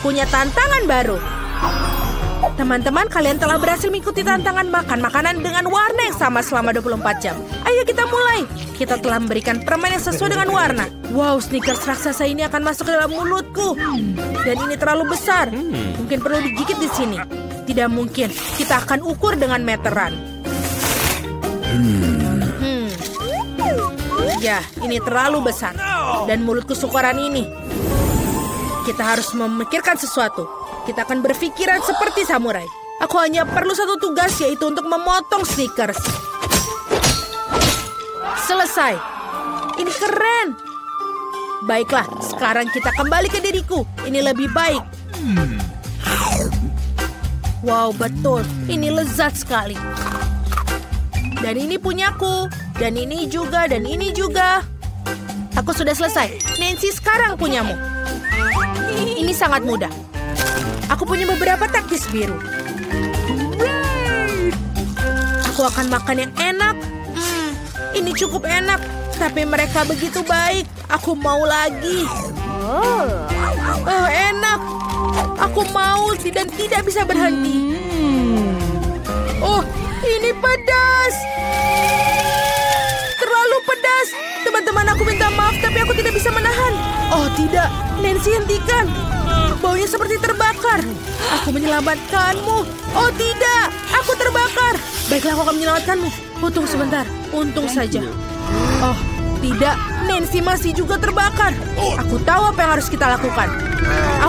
punya tantangan baru. Teman-teman, kalian telah berhasil mengikuti tantangan makan makanan dengan warna yang sama selama 24 jam. Ayo kita mulai. Kita telah memberikan permen yang sesuai dengan warna. Wow, Snickers raksasa ini akan masuk ke dalam mulutku. Dan ini terlalu besar. Mungkin perlu digigit di sini. Tidak mungkin. Kita akan ukur dengan meteran. Ya, ini terlalu besar. Dan mulutku syukuran ini. Kita harus memikirkan sesuatu. Kita akan berpikiran seperti samurai. Aku hanya perlu satu tugas, yaitu untuk memotong Snickers. Selesai. Ini keren. Baiklah, sekarang kita kembali ke diriku. Ini lebih baik. Wow, betul. Ini lezat sekali. Dan ini punyaku. Dan ini juga, dan ini juga. Aku sudah selesai. Nancy, sekarang punyamu. Ini sangat mudah. Aku punya beberapa taktis biru. Aku akan makan yang enak. Ini cukup enak. Tapi mereka begitu baik. Aku mau lagi. Oh, enak. Aku mau dan tidak bisa berhenti. Oh, ini pedas. Terlalu pedas. Teman-teman, aku minta maaf, tapi aku tidak bisa menahan. Oh, tidak. Nancy, hentikan. Baunya seperti terbakar. Aku menyelamatkanmu. Oh, tidak. Aku terbakar. Baiklah, aku akan menyelamatkanmu. Tunggu sebentar. Untung saja. Oh, tidak. Nancy masih juga terbakar. Aku tahu apa yang harus kita lakukan.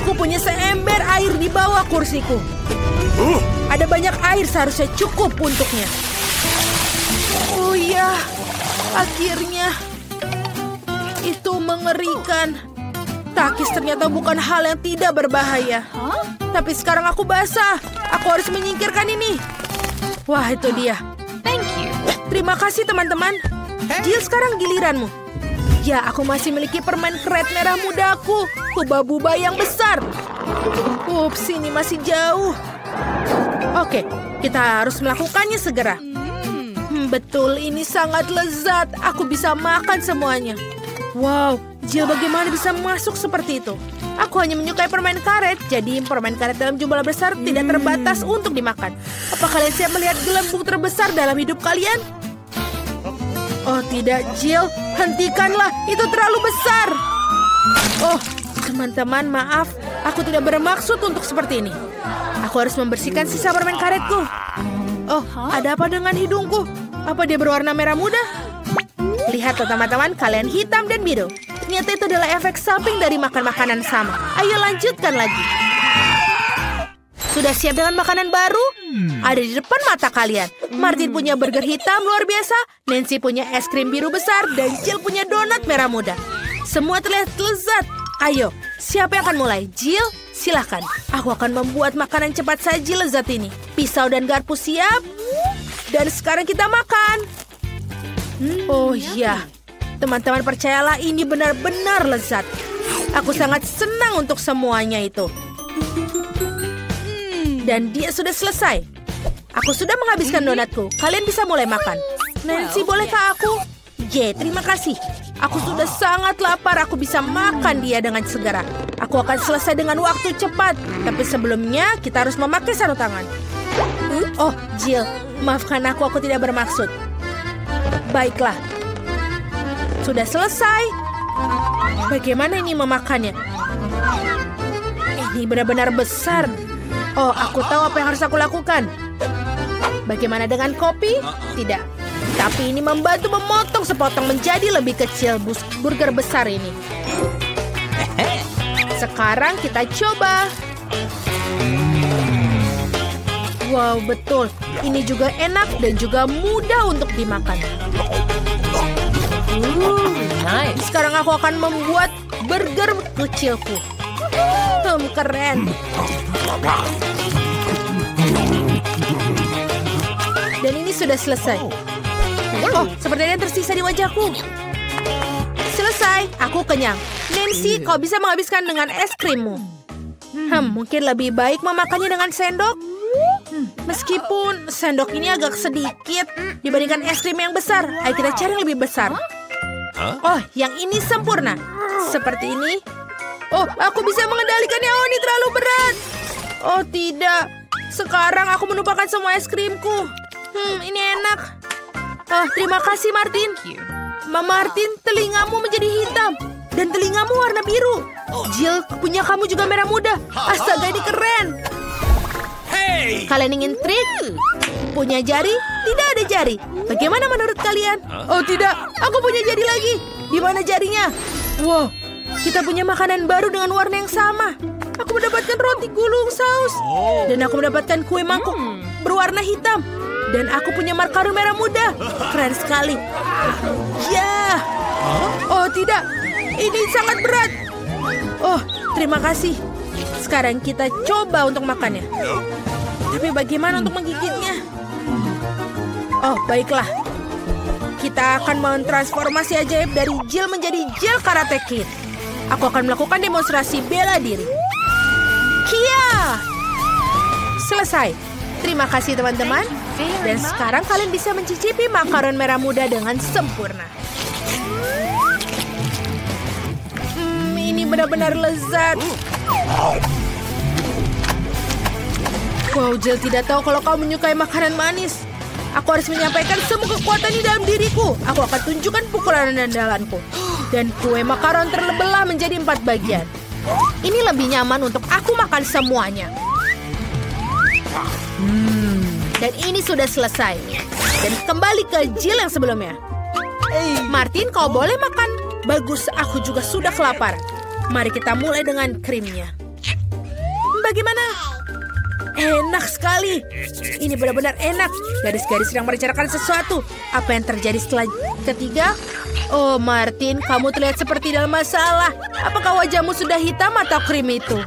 Aku punya seember air di bawah kursiku. Ada banyak air, seharusnya cukup untuknya. Oh ya, akhirnya. Itu mengerikan. Takis ternyata bukan hal yang tidak berbahaya. Tapi sekarang aku basah. Aku harus menyingkirkan ini. Wah, itu dia. Thank you. Terima kasih, teman-teman. Jill, sekarang giliranmu. Ya, aku masih memiliki permen keret merah mudaku. Buba-buba yang besar. Ups, ini masih jauh. Oke, kita harus melakukannya segera. Betul, ini sangat lezat. Aku bisa makan semuanya. Wow, Jill bagaimana bisa masuk seperti itu? Aku hanya menyukai permen karet, jadi permen karet dalam jumlah besar tidak terbatas untuk dimakan. Apa kalian siap melihat gelembung terbesar dalam hidup kalian? Oh tidak, Jill, hentikanlah, itu terlalu besar. Oh, teman-teman, maaf, aku tidak bermaksud untuk seperti ini. Aku harus membersihkan sisa permen karetku. Oh, ada apa dengan hidungku? Apa dia berwarna merah muda? Lihat teman-teman, kalian hitam dan biru. Ternyata itu adalah efek samping dari makan makanan sama. Ayo lanjutkan lagi. Sudah siap dengan makanan baru? Ada di depan mata kalian. Martin punya burger hitam luar biasa, Nancy punya es krim biru besar, dan Jill punya donat merah muda. Semua terlihat lezat. Ayo, siapa yang akan mulai? Jill, silahkan. Aku akan membuat makanan cepat saji lezat ini. Pisau dan garpu siap. Dan sekarang kita makan. Oh ya, teman-teman percayalah ini benar-benar lezat. Aku sangat senang untuk semuanya itu. Dan dia sudah selesai. Aku sudah menghabiskan donatku. Kalian bisa mulai makan. Nancy, bolehkah aku? Terima kasih. Aku sudah sangat lapar. Aku bisa makan dia dengan segera. Aku akan selesai dengan waktu cepat. Tapi sebelumnya kita harus memakai sarung tangan. Oh, Jill, maafkan aku tidak bermaksud. Baiklah. Sudah selesai. Bagaimana ini memakannya? Ini benar-benar besar. Oh, aku tahu apa yang harus aku lakukan. Bagaimana dengan kopi? Tidak. Tapi ini membantu memotong sepotong menjadi lebih kecil burger besar ini. Sekarang kita coba. Wow, betul. Ini juga enak dan juga mudah untuk dimakan. Nice. Sekarang aku akan membuat burger kecilku. Keren. Dan ini sudah selesai. Oh, seperti yang tersisa di wajahku. Selesai, aku kenyang. Nancy, kau bisa menghabiskan dengan es krimmu. Mungkin lebih baik memakannya dengan sendok. Meskipun sendok ini agak sedikit dibandingkan es krim yang besar. Ayo kita cari yang lebih besar. Oh, yang ini sempurna. Seperti ini. Oh, aku bisa mengendalikannya. Oh, ini terlalu berat. Oh tidak, sekarang aku menumpahkan semua es krimku. Ini enak. Oh, terima kasih Martin. Thank you. Martin, telingamu menjadi hitam. Dan telingamu warna biru. Jill, punya kamu juga merah muda. Astaga, ini keren. Hey! Kalian ingin trik? Punya jari? Tidak ada jari. Bagaimana menurut kalian? Oh tidak, aku punya jari lagi. Di mana jarinya? Wow, kita punya makanan baru dengan warna yang sama. Aku mendapatkan roti gulung saus. Dan aku mendapatkan kue mangkuk berwarna hitam. Dan aku punya makaron merah muda. Keren sekali. Ya. Oh tidak, ini sangat berat. Oh, terima kasih. Sekarang kita coba untuk makannya. Tapi bagaimana untuk menggigitnya? Oh, baiklah. Kita akan mentransformasi ajaib dari Jill menjadi Jill Karate Kid. Aku akan melakukan demonstrasi bela diri. Kia! Selesai. Terima kasih teman-teman. Dan sekarang kalian bisa mencicipi makaron merah muda dengan sempurna. Ini benar-benar lezat. Wow, Jill tidak tahu kalau kau menyukai makanan manis. Aku harus menyampaikan semua kekuatan di dalam diriku. Aku akan tunjukkan pukulan andalanku. Dan kue makaron terbelah menjadi 4 bagian. Ini lebih nyaman untuk aku makan semuanya. Dan ini sudah selesai. Dan kembali ke Jill yang sebelumnya. Martin, kau boleh makan. Bagus, aku juga sudah kelaparan. Mari kita mulai dengan krimnya. Bagaimana? Enak sekali. Ini benar-benar enak. Garis-garis sedang merencanakan sesuatu. Apa yang terjadi setelah ketiga? Oh, Martin, kamu terlihat seperti dalam masalah. Apakah wajahmu sudah hitam atau krim itu?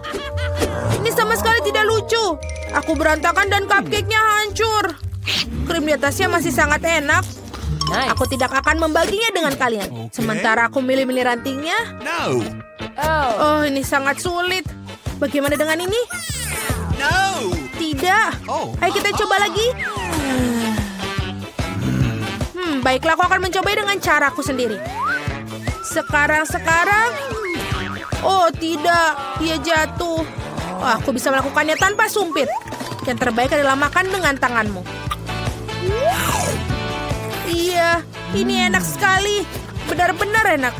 Ini sama sekali tidak lucu. Aku berantakan dan cupcake-nya hancur. Krim di atasnya masih sangat enak. Nice. Aku tidak akan membaginya dengan kalian. Sementara aku milih-milih rantingnya. No! Oh, ini sangat sulit. Bagaimana dengan ini? No! Tidak. Oh. Ayo kita coba lagi. Baiklah, aku akan mencoba dengan caraku sendiri. Sekarang. Oh, tidak. Dia jatuh. Oh, aku bisa melakukannya tanpa sumpit. Yang terbaik adalah makan dengan tanganmu. Iya, ini enak sekali. Benar-benar enak.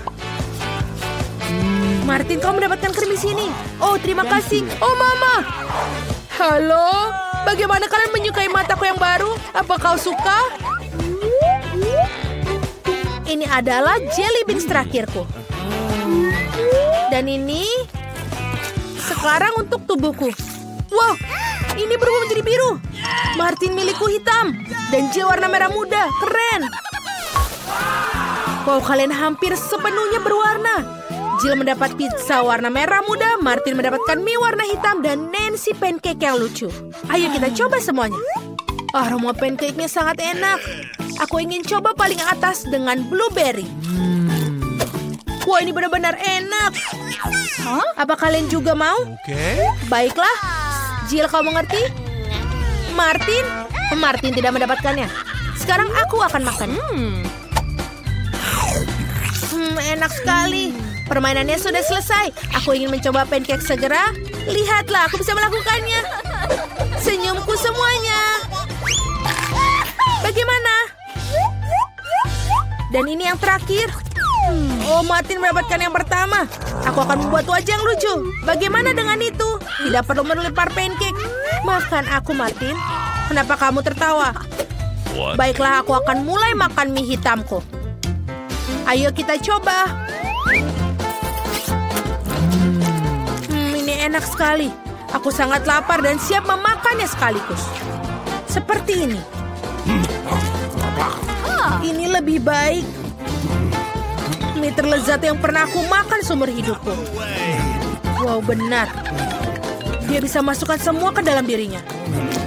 Martin, kau mendapatkan krim di sini. Oh, terima kasih. Oh, Mama. Halo, bagaimana kalian menyukai mataku yang baru? Apa kau suka? Ini adalah jelly beans terakhirku. Dan ini sekarang untuk tubuhku. Wow, ini berubah menjadi biru. Martin milikku hitam. Dan Jill warna merah muda. Keren. Wow, kalian hampir sepenuhnya berwarna. Jill mendapat pizza warna merah muda, Martin mendapatkan mie warna hitam, dan Nancy pancake yang lucu. Ayo kita coba semuanya. Aroma pancake-nya sangat enak. Aku ingin coba paling atas dengan blueberry. Wah, ini benar-benar enak. Apa kalian juga mau? Okay. Baiklah. Jill, kau mengerti? Martin tidak mendapatkannya. Sekarang aku akan makan. Enak sekali. Permainannya sudah selesai. Aku ingin mencoba pancake segera. Lihatlah, aku bisa melakukannya. Senyumku semuanya. Bagaimana? Dan ini yang terakhir. Oh, Martin mendapatkan yang pertama. Aku akan membuat wajah yang lucu. Bagaimana dengan itu? Tidak perlu melempar pancake. Makan aku, Martin. Kenapa kamu tertawa? What? Baiklah, aku akan mulai makan mie hitamku. Ayo kita coba. Ini enak sekali. Aku sangat lapar dan siap memakannya sekaligus. Seperti ini. Ini lebih baik. Mie terlezat yang pernah aku makan seumur hidupku. Wow, benar. Dia bisa masukkan semua ke dalam dirinya.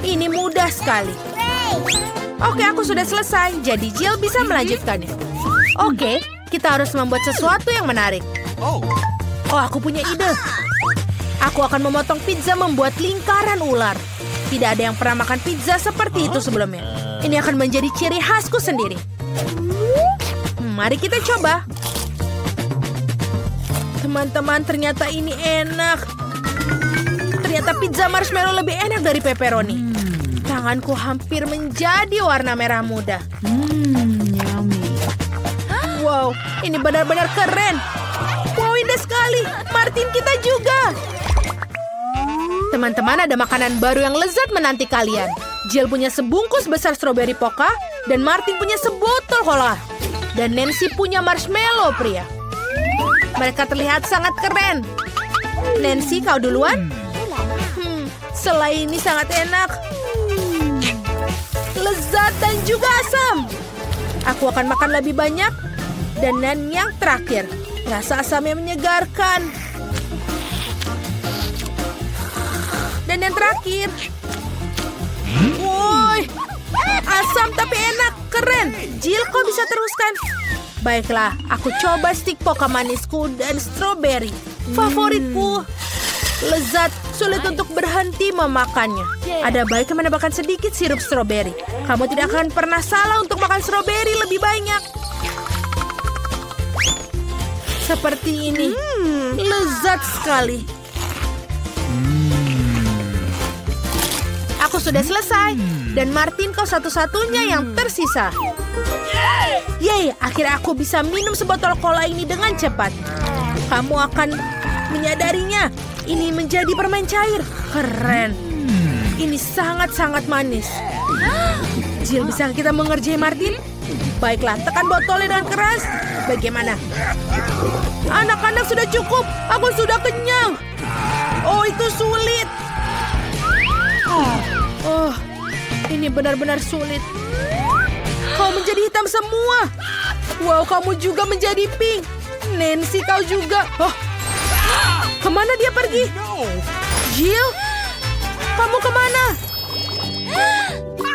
Ini mudah sekali. Oke, aku sudah selesai. Jadi Jill bisa melanjutkannya. Oke, kita harus membuat sesuatu yang menarik. Oh. Oh, aku punya ide. Aku akan memotong pizza membuat lingkaran ular. Tidak ada yang pernah makan pizza seperti itu sebelumnya. Ini akan menjadi ciri khasku sendiri. Mari kita coba. Teman-teman, ternyata ini enak. Ternyata pizza marshmallow lebih enak dari pepperoni. Tanganku hampir menjadi warna merah muda. Yummy. Wow, ini benar-benar keren. Wow, indah sekali. Martin, kita juga. Teman-teman, ada makanan baru yang lezat menanti kalian. Jill punya sebungkus besar stroberi poka, dan Martin punya sebotol cola. Dan Nancy punya marshmallow pria. Mereka terlihat sangat keren. Nancy, kau duluan? Selai ini sangat enak. Lezat dan juga asam. Aku akan makan lebih banyak. Dan yang terakhir, rasa asamnya menyegarkan. Dan yang terakhir. Woi, asam tapi enak, keren. Jill, kau bisa teruskan? Baiklah, aku coba stik poka manisku dan stroberi. Favoritku. Lezat, sulit untuk berhenti memakannya. Ada baiknya menambahkan sedikit sirup stroberi. Kamu tidak akan pernah salah untuk makan stroberi lebih banyak. Seperti ini. Lezat sekali. Aku sudah selesai. Dan Martin, kau satu-satunya yang tersisa. Yeay, akhirnya aku bisa minum sebotol cola ini dengan cepat. Kamu akan menyadarinya. Ini menjadi permen cair. Keren. Ini sangat-sangat manis. Jill, bisa kita mengerjai Martin? Baiklah, tekan botolnya dengan keras. Bagaimana? Anak-anak, sudah cukup. Aku sudah kenyang. Oh, itu sulit. Oh, ini benar-benar sulit. Kau menjadi hitam semua. Wow, kamu juga menjadi pink. Nancy, kau juga. Oh, kemana dia pergi? Jill? Kamu kemana?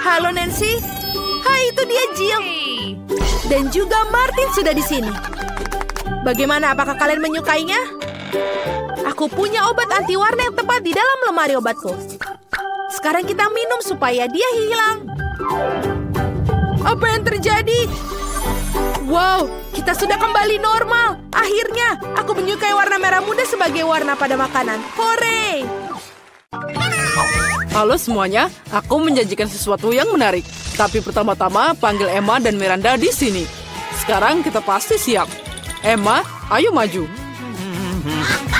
Halo, Nancy. Hai, itu dia Jill. Dan juga Martin sudah di sini. Bagaimana? Apakah kalian menyukainya? Aku punya obat anti warna yang tepat di dalam lemari obatku. Sekarang kita minum supaya dia hilang. Apa yang terjadi? Wow, kita sudah kembali normal. Akhirnya, aku menyukai warna merah muda sebagai warna pada makanan. Hore! Halo semuanya, aku menjanjikan sesuatu yang menarik. Tapi pertama-tama panggil Emma dan Miranda di sini. Sekarang kita pasti siap. Emma, ayo maju.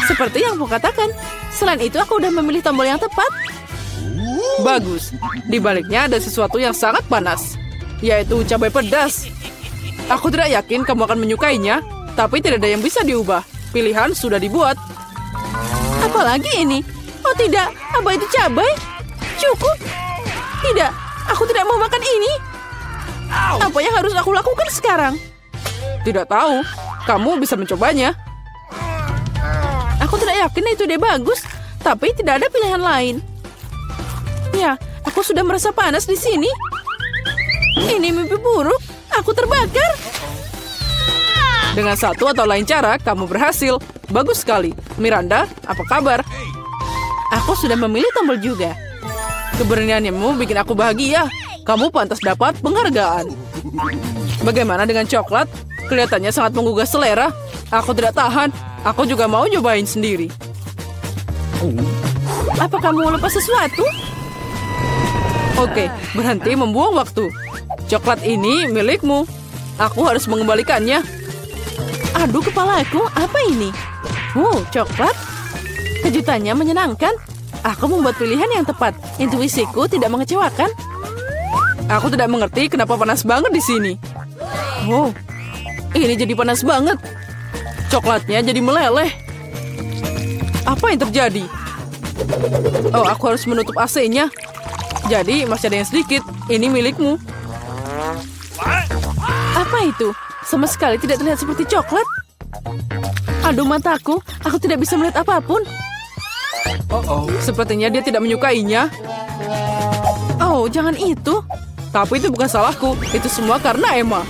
Seperti yang aku katakan. Selain itu, aku udah memilih tombol yang tepat. Bagus. Di baliknya ada sesuatu yang sangat panas, yaitu cabai pedas. Aku tidak yakin kamu akan menyukainya, tapi tidak ada yang bisa diubah. Pilihan sudah dibuat. Apalagi ini? Oh tidak, apa itu cabai? Cukup. Tidak, aku tidak mau makan ini. Apa yang harus aku lakukan sekarang? Tidak tahu. Kamu bisa mencobanya. Aku tidak yakin itu ide bagus, tapi tidak ada pilihan lain. Ya, aku sudah merasa panas di sini. Ini mimpi buruk. Aku terbakar. Dengan satu atau lain cara, kamu berhasil. Bagus sekali. Miranda, apa kabar? Aku sudah memilih tombol juga. Keberanianmu bikin aku bahagia. Kamu pantas dapat penghargaan. Bagaimana dengan coklat? Kelihatannya sangat menggugah selera. Aku tidak tahan. Aku juga mau nyobain sendiri. Apa kamu lupa sesuatu? Oke, berhenti membuang waktu. Coklat ini milikmu. Aku harus mengembalikannya. Aduh, kepalaku. Apa ini? Coklat. Kejutannya menyenangkan. Aku membuat pilihan yang tepat. Intuisiku tidak mengecewakan. Aku tidak mengerti kenapa panas banget di sini. Ini jadi panas banget. Coklatnya jadi meleleh. Apa yang terjadi? Oh, aku harus menutup AC-nya. Jadi masih ada yang sedikit. Ini milikmu. Apa itu? Sama sekali tidak terlihat seperti coklat. Aduh, mataku. Aku tidak bisa melihat apapun. Sepertinya dia tidak menyukainya. Oh, jangan itu. Tapi itu bukan salahku. Itu semua karena Emma.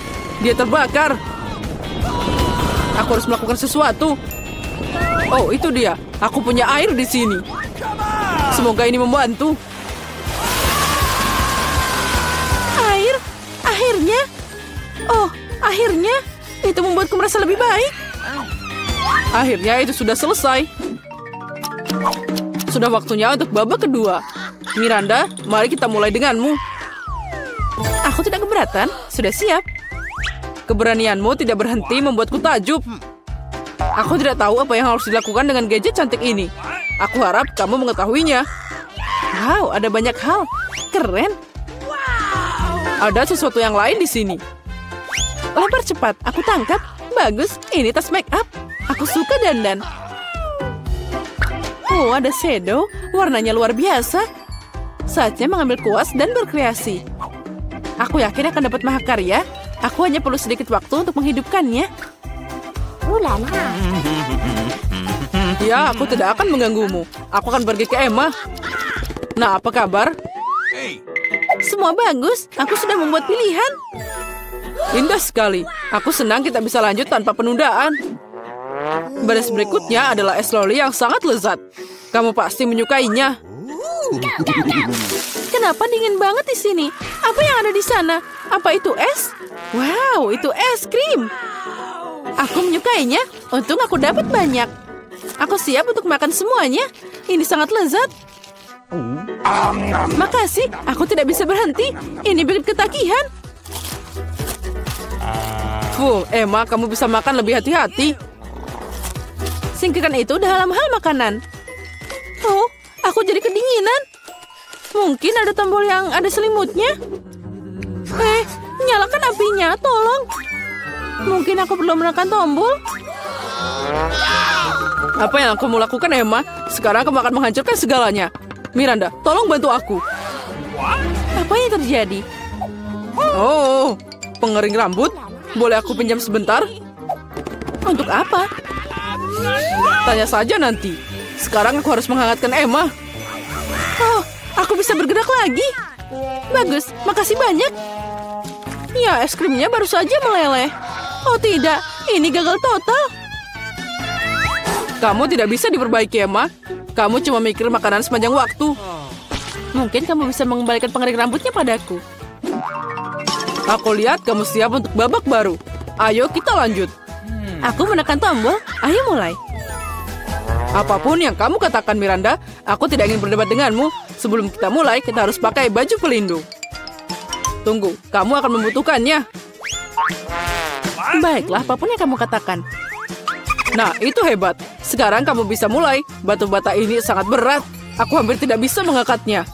Dia terbakar. Aku harus melakukan sesuatu. Oh, itu dia. Aku punya air di sini. Semoga ini membantu. Air? Akhirnya? Oh, akhirnya. Itu membuatku merasa lebih baik. Akhirnya itu sudah selesai. sudah waktunya untuk babak kedua. Miranda, mari kita mulai denganmu. Aku tidak keberatan, sudah siap. Keberanianmu tidak berhenti membuatku takjub. Aku tidak tahu apa yang harus dilakukan dengan gadget cantik ini. Aku harap kamu mengetahuinya. Wow, ada banyak hal. Keren. Ada sesuatu yang lain di sini. Lempar cepat, aku tangkap. Bagus, ini tas make up. Aku suka dandan. Oh, ada shadow. Warnanya luar biasa. Saatnya mengambil kuas dan berkreasi. Aku yakin akan dapat mahakarya. Aku hanya perlu sedikit waktu untuk menghidupkannya. Ya, aku tidak akan mengganggumu. Aku akan pergi ke Emma. Nah, apa kabar? Semua bagus. Aku sudah membuat pilihan. Indah sekali. Aku senang kita bisa lanjut tanpa penundaan. Baris berikutnya adalah es loli yang sangat lezat. Kamu pasti menyukainya. Kenapa dingin banget di sini? Apa yang ada di sana? Apa itu es? Wow, itu es krim. Aku menyukainya. Untung aku dapat banyak. Aku siap untuk makan semuanya. Ini sangat lezat. Makasih, aku tidak bisa berhenti. Ini bikin ketagihan. Emma, kamu bisa makan lebih hati-hati. Singkirkan itu dalam hal makanan. Oh, aku jadi kedinginan. Mungkin ada tombol yang ada selimutnya. Nyalakan apinya, tolong. Mungkin aku perlu menekan tombol. Apa yang kamu lakukan, Emma? Sekarang kamu akan menghancurkan segalanya. Miranda, tolong bantu aku. Apa yang terjadi? Oh, pengering rambut. Boleh aku pinjam sebentar? Untuk apa? Tanya saja nanti. Sekarang aku harus menghangatkan Emma. Oh, aku bisa bergerak lagi. Bagus, makasih banyak. Ya, es krimnya baru saja meleleh. Oh tidak, ini gagal total. Kamu tidak bisa diperbaiki, Emma. Kamu cuma mikir makanan sepanjang waktu. Mungkin kamu bisa mengembalikan pengering rambutnya padaku. Aku lihat kamu siap untuk babak baru. Ayo kita lanjut. Aku menekan tombol. Ayo mulai. Apapun yang kamu katakan, Miranda, aku tidak ingin berdebat denganmu. Sebelum kita mulai, kita harus pakai baju pelindung. Tunggu, kamu akan membutuhkannya. Baiklah, apapun yang kamu katakan. Nah, itu hebat. Sekarang kamu bisa mulai. Batu bata ini sangat berat. Aku hampir tidak bisa mengangkatnya.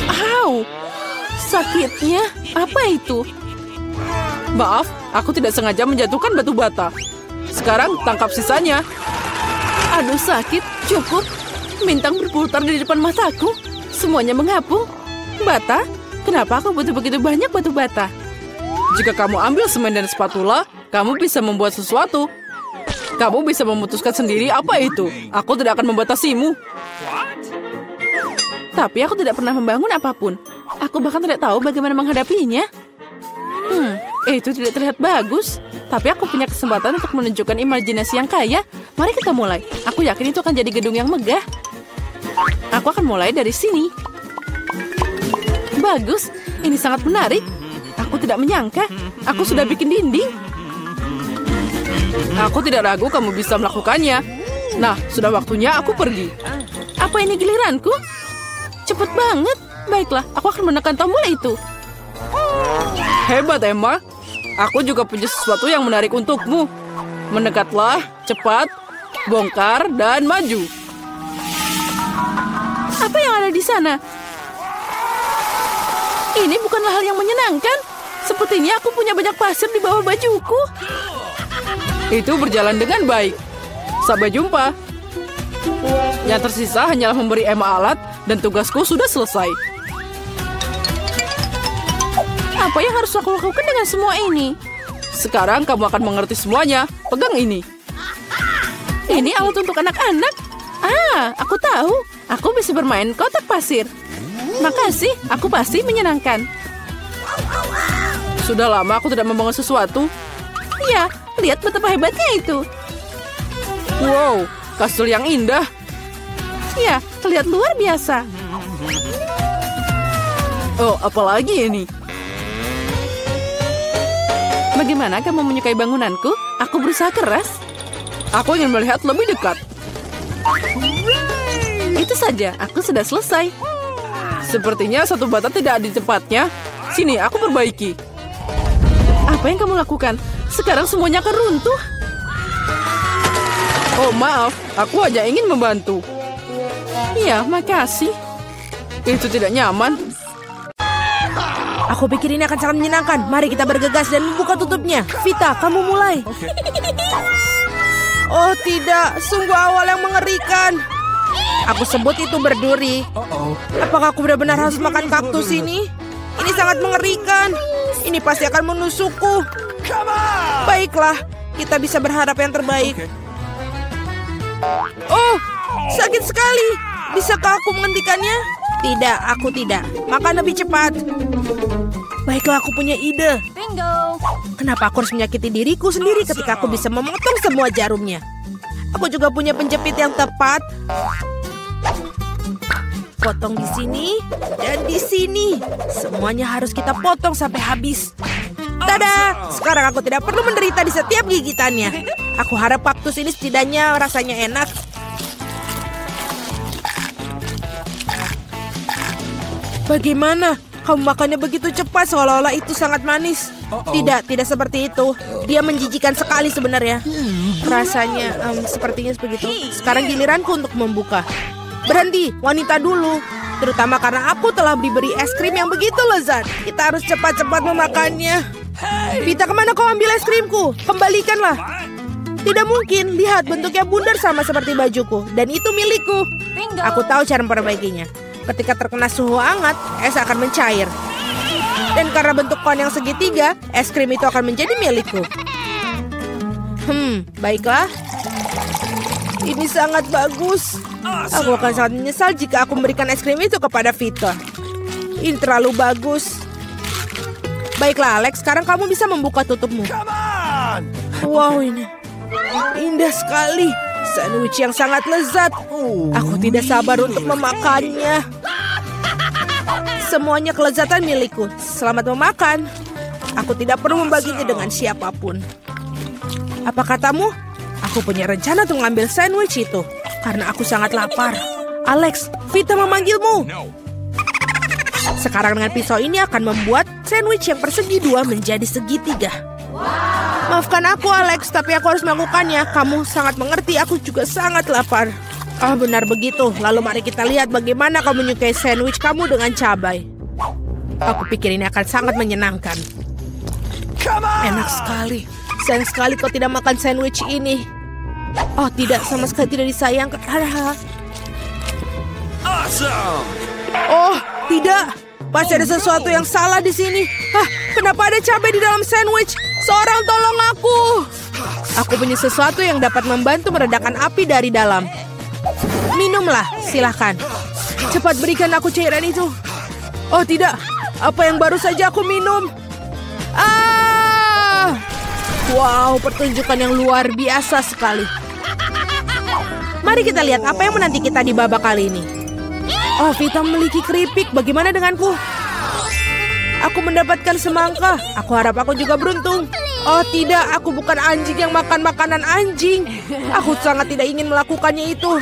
Au, sakitnya. Apa itu? Maaf, aku tidak sengaja menjatuhkan batu bata. Sekarang tangkap sisanya. Aduh, sakit. Cukup. Bintang berputar di depan mataku. Semuanya mengapung. Bata? Kenapa aku butuh begitu banyak batu bata? Jika kamu ambil semen dan spatula, kamu bisa membuat sesuatu. Kamu bisa memutuskan sendiri apa itu. Aku tidak akan membatasimu. Tapi aku tidak pernah membangun apapun. Aku bahkan tidak tahu bagaimana menghadapinya. Itu tidak terlihat bagus. Tapi aku punya kesempatan untuk menunjukkan imajinasi yang kaya. Mari kita mulai. Aku yakin itu akan jadi gedung yang megah. Aku akan mulai dari sini. Bagus, ini sangat menarik. Aku tidak menyangka. Aku sudah bikin dinding. Aku tidak ragu kamu bisa melakukannya. Nah, sudah waktunya aku pergi. Apa ini giliranku? Cepet banget. Baiklah, aku akan menekan tombol itu. Hebat, Emma. Aku juga punya sesuatu yang menarik untukmu. Mendekatlah, cepat, bongkar, dan maju. Apa yang ada di sana? Ini bukanlah hal yang menyenangkan. Sepertinya aku punya banyak pasir di bawah bajuku. Itu berjalan dengan baik. Sampai jumpa. Yang tersisa hanyalah memberi Emma alat dan tugasku sudah selesai. Apa yang harus aku lakukan dengan semua ini? Sekarang kamu akan mengerti semuanya. Pegang ini. Ini alat untuk anak-anak. Aku tahu. Aku bisa bermain kotak pasir. Makasih, aku pasti menyenangkan. Sudah lama aku tidak membangun sesuatu. Ya, lihat betapa hebatnya itu. Wow, kastil yang indah. Ya, terlihat luar biasa. Oh, apalagi ini? Bagaimana kamu menyukai bangunanku? Aku berusaha keras. Aku ingin melihat lebih dekat. Itu saja, aku sudah selesai. Sepertinya satu bata tidak di tempatnya. Sini, aku perbaiki. Apa yang kamu lakukan? Sekarang semuanya akan runtuh. Oh, maaf. Aku hanya ingin membantu. Iya, makasih. Itu tidak nyaman. Aku pikir ini akan sangat menyenangkan. Mari kita bergegas dan membuka tutupnya. Vita, kamu mulai. Oh tidak, sungguh awal yang mengerikan. Aku sebut itu berduri. Apakah aku benar-benar harus makan kaktus ini? Ini sangat mengerikan. Ini pasti akan menusukku. Baiklah, kita bisa berharap yang terbaik. Oh, sakit sekali. Bisakah aku menghentikannya? Tidak, aku tidak. Makan lebih cepat. Baiklah, aku punya ide. Bingo. Kenapa aku harus menyakiti diriku sendiri ketika aku bisa memotong semua jarumnya? Aku juga punya penjepit yang tepat. Potong di sini dan di sini. Semuanya harus kita potong sampai habis. Tada! Sekarang aku tidak perlu menderita di setiap gigitannya. Aku harap kaktus ini setidaknya rasanya enak. Bagaimana? Kamu makannya begitu cepat seolah-olah itu sangat manis. Tidak seperti itu. Dia menjijikan sekali sebenarnya. Rasanya sepertinya begitu. Sekarang giliranku untuk membuka. Berhenti, wanita dulu. Terutama karena aku telah diberi es krim yang begitu lezat. Kita harus cepat-cepat memakannya. Vita, kemana kau ambil es krimku? Kembalikanlah. Tidak mungkin, lihat bentuknya bundar sama seperti bajuku. Dan itu milikku. Aku tahu cara memperbaikinya. Ketika terkena suhu hangat, es akan mencair. Dan karena bentuk kon yang segitiga, es krim itu akan menjadi milikku. Baiklah. Ini sangat bagus. Aku akan sangat menyesal jika aku memberikan es krim itu kepada Vita. Ini terlalu bagus. Baiklah, Alex. Sekarang kamu bisa membuka tutupmu. Wow, ini indah sekali. Sandwich yang sangat lezat. Aku tidak sabar untuk memakannya. Semuanya kelezatan milikku. Selamat memakan. Aku tidak perlu membaginya dengan siapapun. Apa katamu? Aku punya rencana untuk mengambil sandwich itu. Karena aku sangat lapar. Alex, Vita memanggilmu. Sekarang dengan pisau ini akan membuat sandwich yang persegi dua menjadi segitiga. Maafkan aku, Alex, tapi aku harus melakukannya. Kamu sangat mengerti, aku juga sangat lapar. Ah, benar begitu. Lalu mari kita lihat bagaimana kau menyukai sandwich kamu dengan cabai. Aku pikir ini akan sangat menyenangkan. Enak sekali. Sayang sekali kau tidak makan sandwich ini. Oh tidak, sama sekali tidak disayangkan. Awesome! Oh tidak, pasti ada sesuatu yang salah di sini. Kenapa ada cabai di dalam sandwich? Seorang tolong aku. Aku punya sesuatu yang dapat membantu meredakan api dari dalam. Minumlah, silahkan. Cepat berikan aku cairan itu. Oh tidak, apa yang baru saja aku minum? Wow, pertunjukan yang luar biasa sekali. Mari kita lihat apa yang menanti kita di babak kali ini. Oh, Vita memiliki keripik. Bagaimana denganku? Aku mendapatkan semangka. Aku harap aku juga beruntung. Oh tidak, aku bukan anjing yang makan makanan anjing. Aku sangat tidak ingin melakukannya itu.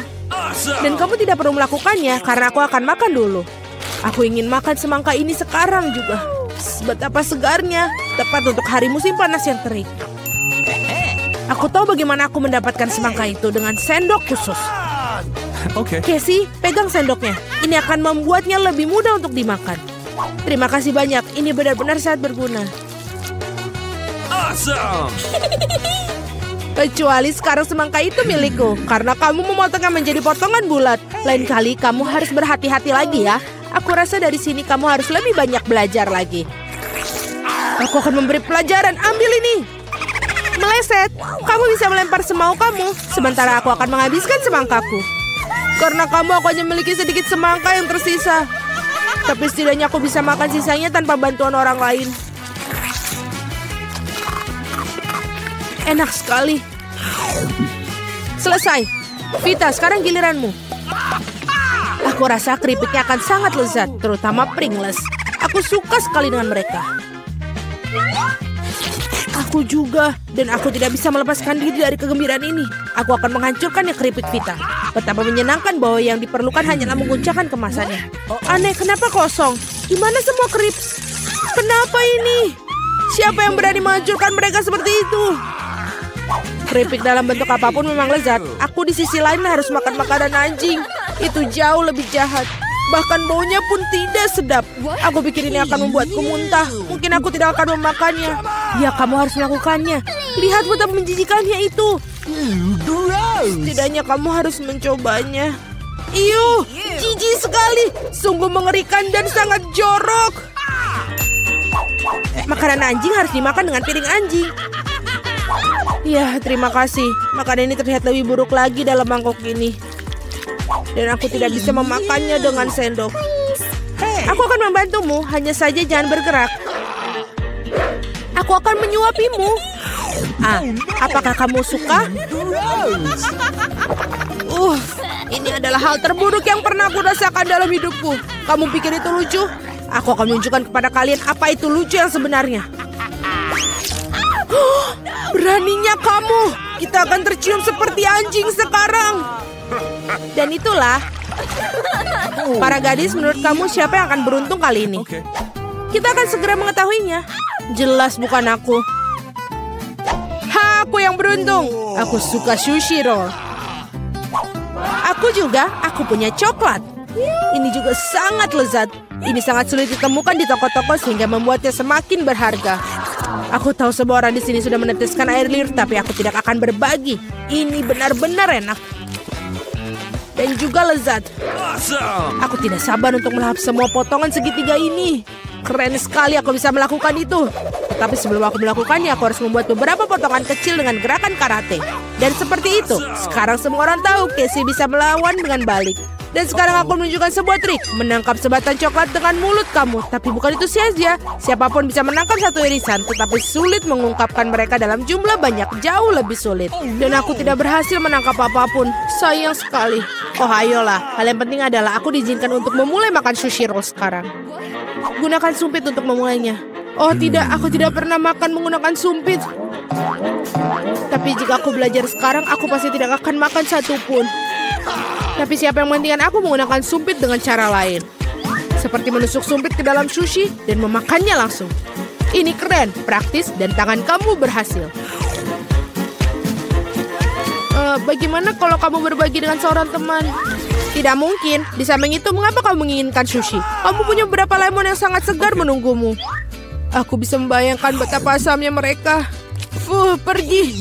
Dan kamu tidak perlu melakukannya karena aku akan makan dulu. Aku ingin makan semangka ini sekarang juga. Betapa segarnya, tepat untuk hari musim panas yang terik. Aku tahu bagaimana aku mendapatkan semangka itu dengan sendok khusus. Casey, pegang sendoknya. Ini akan membuatnya lebih mudah untuk dimakan. Terima kasih banyak, ini benar-benar sangat berguna. Awesome! Kecuali sekarang semangka itu milikku, karena kamu memotongnya menjadi potongan bulat. Lain kali kamu harus berhati-hati lagi ya. Aku rasa dari sini kamu harus lebih banyak belajar lagi. Aku akan memberi pelajaran, ambil ini. Meleset, kamu bisa melempar semau kamu, sementara aku akan menghabiskan semangkaku. Karena kamu aku hanya memiliki sedikit semangka yang tersisa. Tapi setidaknya aku bisa makan sisanya tanpa bantuan orang lain. Enak sekali. Selesai. Vita, sekarang giliranmu. Aku rasa keripiknya akan sangat lezat, terutama Pringles. Aku suka sekali dengan mereka. Aku juga, dan aku tidak bisa melepaskan diri dari kegembiraan ini. Aku akan menghancurkannya keripik Vita. Betapa menyenangkan bahwa yang diperlukan hanyalah menguncangkan kemasannya. Aneh, kenapa kosong? Di mana semua krips? Kenapa ini? Siapa yang berani menghancurkan mereka seperti itu? Keripik dalam bentuk apapun memang lezat. Aku di sisi lain harus makan makanan anjing. Itu jauh lebih jahat. Bahkan baunya pun tidak sedap. Aku pikir ini akan membuatku muntah. Mungkin aku tidak akan memakannya. Ya, kamu harus melakukannya. Lihat betapa menjijikannya itu. Setidaknya kamu harus mencobanya. Iuh, jijik sekali. Sungguh mengerikan dan sangat jorok. Makanan anjing harus dimakan dengan piring anjing. Ya, terima kasih. Makanan ini terlihat lebih buruk lagi dalam mangkok ini. Dan aku tidak bisa memakannya dengan sendok. Aku akan membantumu, hanya saja jangan bergerak. Aku akan menyuapimu. Apakah kamu suka? Ini adalah hal terburuk yang pernah aku rasakan dalam hidupku. Kamu pikir itu lucu? Aku akan menunjukkan kepada kalian apa itu lucu yang sebenarnya. Beraninya kamu. Kita akan tercium seperti anjing sekarang. Dan itulah. Para gadis, menurut kamu siapa yang akan beruntung kali ini? Kita akan segera mengetahuinya. Jelas bukan aku. Aku yang beruntung. Aku suka sushi roll. Aku juga. Aku punya coklat. Ini juga sangat lezat. Ini sangat sulit ditemukan di toko-toko sehingga membuatnya semakin berharga. Aku tahu semua orang di sini sudah meneteskan air liur, tapi aku tidak akan berbagi. Ini benar-benar enak. Dan juga lezat. Aku tidak sabar untuk melahap semua potongan segitiga ini. Keren sekali aku bisa melakukan itu. Tetapi sebelum aku melakukannya, aku harus membuat beberapa potongan kecil dengan gerakan karate. Dan seperti itu, sekarang semua orang tahu Casey bisa melawan dengan balik. Dan sekarang aku menunjukkan sebuah trik. Menangkap sebatang coklat dengan mulut kamu. Tapi bukan itu saja. Siapapun bisa menangkap satu irisan. Tetapi sulit mengungkapkan mereka dalam jumlah banyak. Jauh lebih sulit. Dan aku tidak berhasil menangkap apapun. Sayang sekali. Oh ayolah. Hal yang penting adalah aku diizinkan untuk memulai makan sushi roll sekarang. Gunakan sumpit untuk memulainya. Oh tidak, aku tidak pernah makan menggunakan sumpit. Tapi jika aku belajar sekarang, aku pasti tidak akan makan satupun. Tapi siapa yang menghentikan aku menggunakan sumpit dengan cara lain. Seperti menusuk sumpit ke dalam sushi dan memakannya langsung. Ini keren, praktis, dan tangan kamu berhasil. Bagaimana kalau kamu berbagi dengan seorang teman? Tidak mungkin. Di samping itu, mengapa kamu menginginkan sushi? Kamu punya beberapa lemon yang sangat segar menunggumu. Aku bisa membayangkan betapa asamnya mereka. Pergi.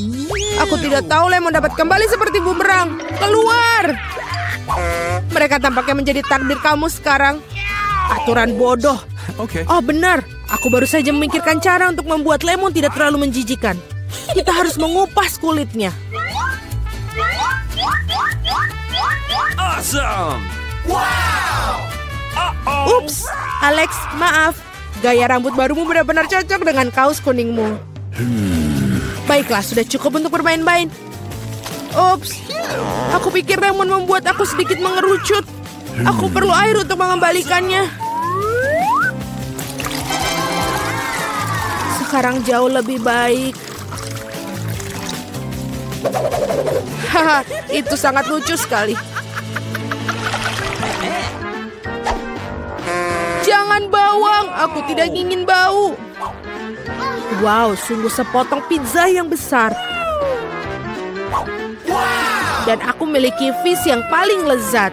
Aku tidak tahu lemon dapat kembali seperti bumerang. Keluar. Mereka tampaknya menjadi takdir kamu sekarang. Aturan bodoh. Oh benar. Aku baru saja memikirkan cara untuk membuat lemon tidak terlalu menjijikan. Kita harus mengupas kulitnya. Awesome! Wow! Ups, Alex, maaf. Gaya rambut barumu benar-benar cocok dengan kaos kuningmu. Baiklah, sudah cukup untuk bermain-main. Ups, aku pikir lemon membuat aku sedikit mengerucut. Aku perlu air untuk mengembalikannya. Sekarang jauh lebih baik. Haha, itu sangat lucu sekali. Jangan bawang, aku tidak ingin bau. Wow, sungguh sepotong pizza yang besar. Dan aku memiliki fish yang paling lezat.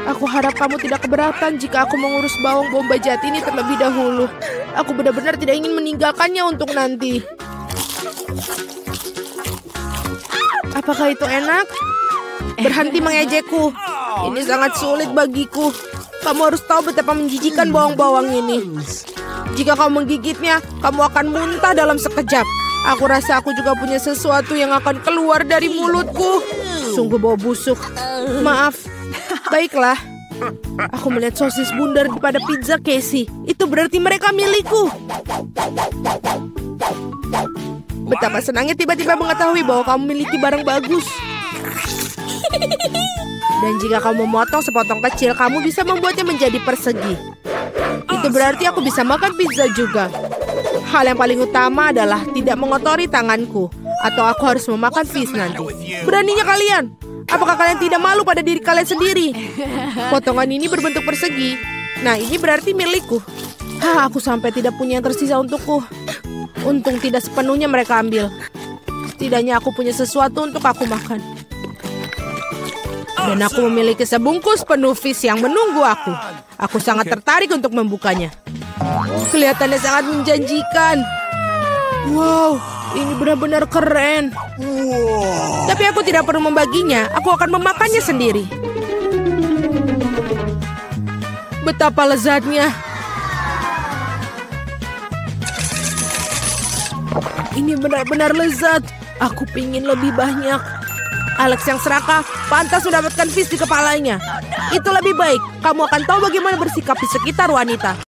Aku harap kamu tidak keberatan jika aku mengurus bawang bombay jati ini terlebih dahulu. Aku benar-benar tidak ingin meninggalkannya untuk nanti. Apakah itu enak? Berhenti mengejekku. Ini sangat sulit bagiku. Kamu harus tahu betapa menjijikan bawang-bawang ini. Jika kamu menggigitnya, kamu akan muntah dalam sekejap. Aku rasa aku juga punya sesuatu yang akan keluar dari mulutku. Sungguh bau busuk. Maaf. Baiklah. Aku melihat sosis bundar pada pizza Casey. Itu berarti mereka milikku. Betapa senangnya tiba-tiba mengetahui bahwa kamu memiliki barang bagus. Dan jika kamu memotong sepotong kecil, kamu bisa membuatnya menjadi persegi. Itu berarti aku bisa makan pizza juga. Hal yang paling utama adalah tidak mengotori tanganku, atau aku harus memakan fish nanti. Beraninya kalian? Apakah kalian tidak malu pada diri kalian sendiri? Potongan ini berbentuk persegi. Nah, ini berarti milikku. Aku sampai tidak punya yang tersisa untukku. Untung tidak sepenuhnya mereka ambil. Setidaknya aku punya sesuatu untuk aku makan. Dan aku memiliki sebungkus penuh fish yang menunggu aku. Aku sangat tertarik untuk membukanya. Kelihatannya sangat menjanjikan. Wow, ini benar-benar keren. Tapi aku tidak perlu membaginya. Aku akan memakannya sendiri. Betapa lezatnya. Ini benar-benar lezat. Aku pingin lebih banyak. Alex yang serakah pantas mendapatkan fish di kepalanya. Itu lebih baik. Kamu akan tahu bagaimana bersikap di sekitar wanita.